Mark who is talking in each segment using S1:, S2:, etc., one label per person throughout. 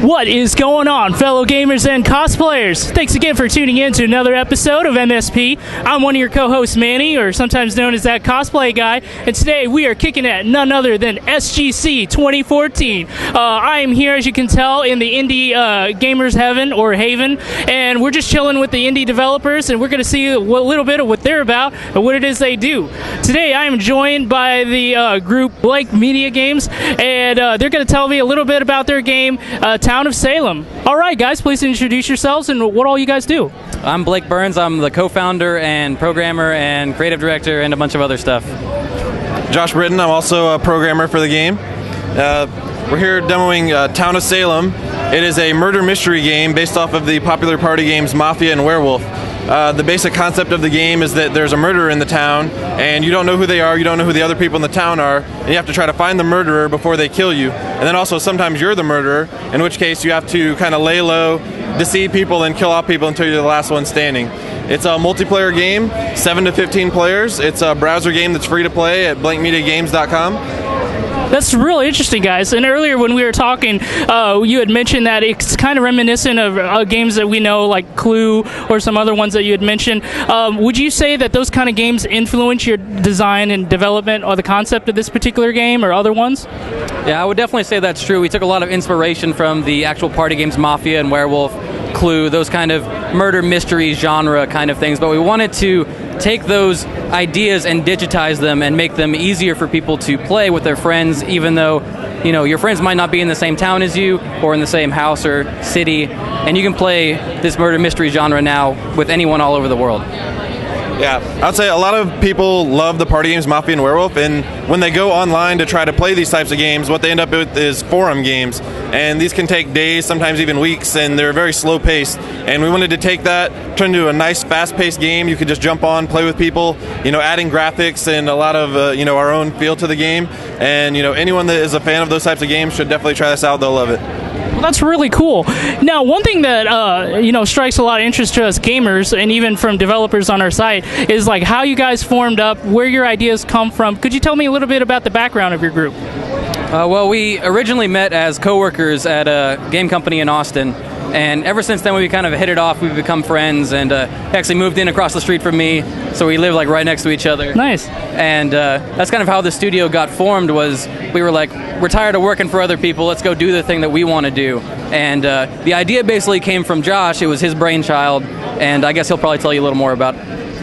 S1: What is going on, fellow gamers and cosplayers? Thanks again for tuning in to another episode of MSP. I'm one of your co-hosts, Manny, or sometimes known as that cosplay guy, and today we are kicking at none other than SGC 2014. I am here, as you can tell, in the indie gamers heaven, or haven, and we're just chilling with the indie developers, and we're going to see a little bit of what they're about and what it is they do. Today I am joined by the group BlankMediaGames, and they're going to tell me a little bit about their game, Town of Salem. All right, guys, please introduce yourselves and what all you guys do.
S2: I'm Blake Burns. I'm the co-founder and programmer and creative director and a bunch of other stuff.
S3: Josh Britton. I'm also a programmer for the game. We're here demoing Town of Salem. It is a murder mystery game based off of the popular party games Mafia and Werewolf. The basic concept of the game is that there's a murderer in the town, and you don't know who they are, you don't know who the other people in the town are, and you have to try to find the murderer before they kill you. And then also sometimes you're the murderer, in which case you have to kind of lay low, deceive people, and kill off people until you're the last one standing. It's a multiplayer game, 7 to 15 players. It's a browser game that's free to play at BlankMediaGames.com.
S1: That's really interesting, guys. And earlier when we were talking, you had mentioned that it's kind of reminiscent of games that we know, like Clue or some other ones that you had mentioned. Would you say that those kind of games influence your design and development or the concept of this particular game or other ones?
S2: Yeah, I would definitely say that's true. We took a lot of inspiration from the actual party games Mafia and Werewolf, Clue, those kind of murder mystery genre kind of things, but we wanted to take those ideas and digitize them and make them easier for people to play with their friends, even though, you know, your friends might not be in the same town as you or in the same house or city, and you can play this murder mystery genre now with anyone all over the world.
S3: Yeah, I'd say a lot of people love the party games Mafia and Werewolf, and when they go online to try to play these types of games, what they end up with is forum games, and these can take days, sometimes even weeks, and they're very slow paced, and we wanted to take that, turn into a nice fast paced game you could just jump on, play with people, you know, adding graphics and a lot of you know, our own feel to the game, and you know, anyone that is a fan of those types of games should definitely try this out. They'll love it.
S1: Well, that's really cool. Now, one thing that you know, strikes a lot of interest to us gamers, and even from developers on our site, is like how you guys formed up, where your ideas come from. Could you tell me a little bit about the background of your group?
S2: Well, we originally met as co-workers at a game company in Austin, and ever since then we kind of hit it off. We've become friends, and actually moved in across the street from me, so we live like right next to each other.
S1: Nice.
S2: And that's kind of how the studio got formed. Was we were like, we're tired of working for other people, let's go do the thing that we want to do. And the idea basically came from Josh. It was his brainchild, and I guess he'll probably tell you a little more about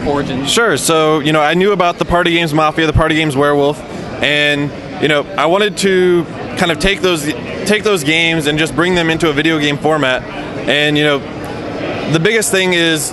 S2: origins.
S3: Sure. So, you know, I knew about the party games Mafia, the party games Werewolf, and you know, I wanted to kind of take those games and just bring them into a video game format. And you know, the biggest thing is,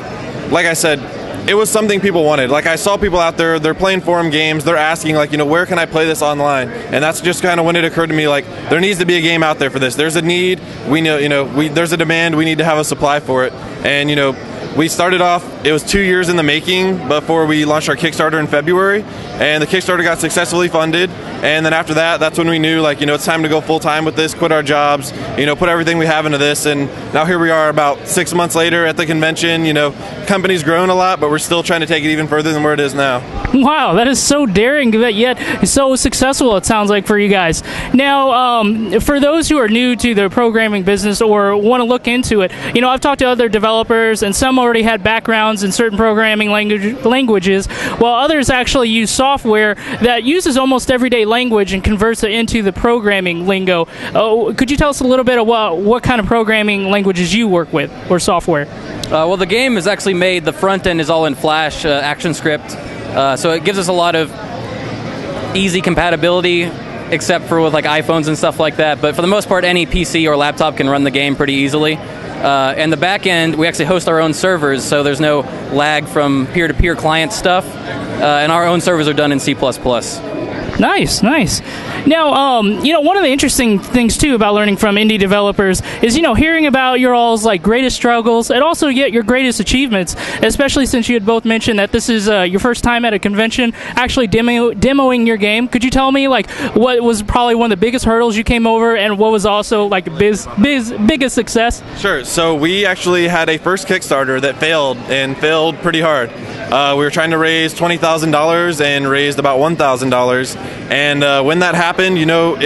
S3: like I said, it was something people wanted. Like, I saw people out there, they're playing forum games, they're asking, like, you know, where can I play this online? And that's just kind of when it occurred to me, like, there needs to be a game out there for this. There's a need, we know, you know, there's a demand, we need to have a supply for it. And you know, we started off, it was 2 years in the making before we launched our Kickstarter in February, and the Kickstarter got successfully funded, and then after that, that's when we knew, like, you know, it's time to go full-time with this, quit our jobs, you know, put everything we have into this, and now here we are about 6 months later at the convention. You know, company's grown a lot, but we're still trying to take it even further than where it is now.
S1: Wow, that is so daring, but yet so successful, it sounds like, for you guys. Now, for those who are new to the programming business or want to look into it, you know, I've talked to other developers, and some already had backgrounds in certain programming languages, while others actually use software that uses almost everyday language and converts it into the programming lingo. Could you tell us a little bit about what kind of programming languages you work with, or software?
S2: Well, the game is actually made, the front end is all in Flash, ActionScript, so it gives us a lot of easy compatibility, except for with like iPhones and stuff like that, but for the most part, any PC or laptop can run the game pretty easily. And the back end, we actually host our own servers, so there's no lag from peer-to-peer client stuff, and our own servers are done in C++.
S1: Nice, nice. Now, you know, one of the interesting things too about learning from indie developers is, you know, hearing about your all's like greatest struggles and also yet your greatest achievements, especially since you had both mentioned that this is your first time at a convention actually demoing your game. Could you tell me like what was probably one of the biggest hurdles you came over, and what was also like biggest success?
S3: Sure. So we actually had a first Kickstarter that failed, and failed pretty hard. We were trying to raise $20,000 and raised about $1,000. And when that happened, you know,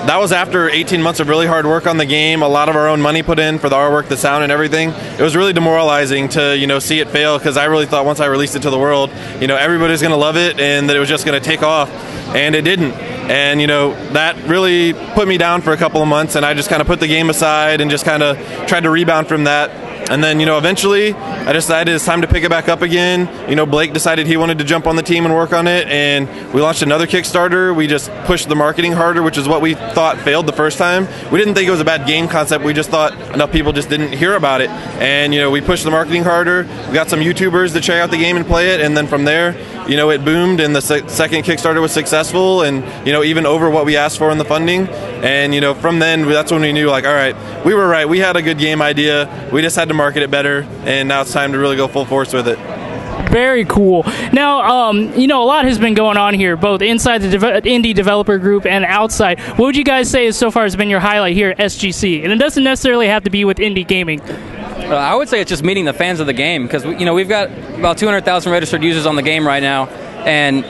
S3: that was after 18 months of really hard work on the game, a lot of our own money put in for the artwork, the sound, and everything. It was really demoralizing to see it fail, because I really thought once I released it to the world, everybody's going to love it and that it was just going to take off, and it didn't. And that really put me down for a couple of months, and I just kind of put the game aside and just kind of tried to rebound from that. And then, eventually I decided it's time to pick it back up again. Blake decided he wanted to jump on the team and work on it, and we launched another Kickstarter. We just pushed the marketing harder, which is what we thought failed the first time. We didn't think it was a bad game concept. We just thought enough people just didn't hear about it. And, we pushed the marketing harder. We got some YouTubers to check out the game and play it, and then from there, it boomed, and the second Kickstarter was successful, and, even over what we asked for in the funding. And, from then, that's when we knew, like, all right, we were right. We had a good game idea. We just had to market it better, and now it's time to really go full force with it.
S1: Very cool. Now, a lot has been going on here, both inside the indie developer group and outside. What would you guys say so far has been your highlight here at SGC? And it doesn't necessarily have to be with indie gaming.
S2: I would say it's just meeting the fans of the game, because we've got about 200,000 registered users on the game right now, and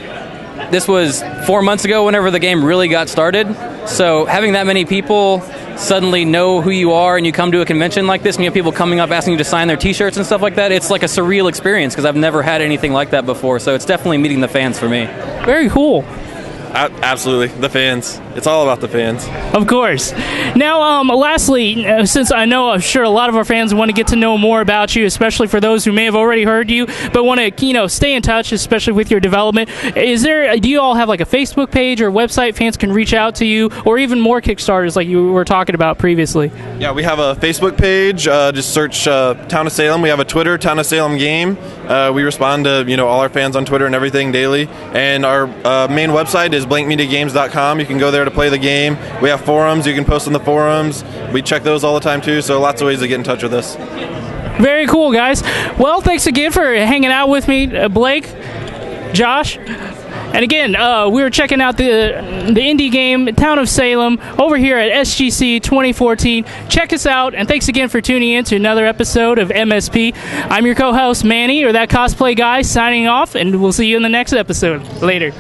S2: this was 4 months ago whenever the game really got started. So having that many people suddenly know who you are, and you come to a convention like this and you have people coming up asking you to sign their t-shirts and stuff like that, it's like a surreal experience, because I've never had anything like that before. So it's definitely meeting the fans for me.
S1: Very cool.
S3: Absolutely, the fans. It's all about the fans.
S1: Of course. Now, lastly, since I'm sure a lot of our fans want to get to know more about you, especially for those who may have already heard you, but want to, stay in touch, especially with your development. Do you all have like a Facebook page or website fans can reach out to you, or even more Kickstarters like you were talking about previously?
S3: Yeah, we have a Facebook page. Just search Town of Salem. We have a Twitter, Town of Salem Game. We respond to all our fans on Twitter and everything daily. And our main website is BlankMediaGames.com. You can go there to play the game. We have forums. You can post on the forums. We check those all the time too, so lots of ways to get in touch with us.
S1: Very cool, guys. Well, thanks again for hanging out with me, Blake, Josh. And again, we were checking out the indie game, Town of Salem, over here at SGC 2014. Check us out, and thanks again for tuning in to another episode of MSP. I'm your co-host, Manny, or That Cosplay Guy, signing off, and we'll see you in the next episode. Later.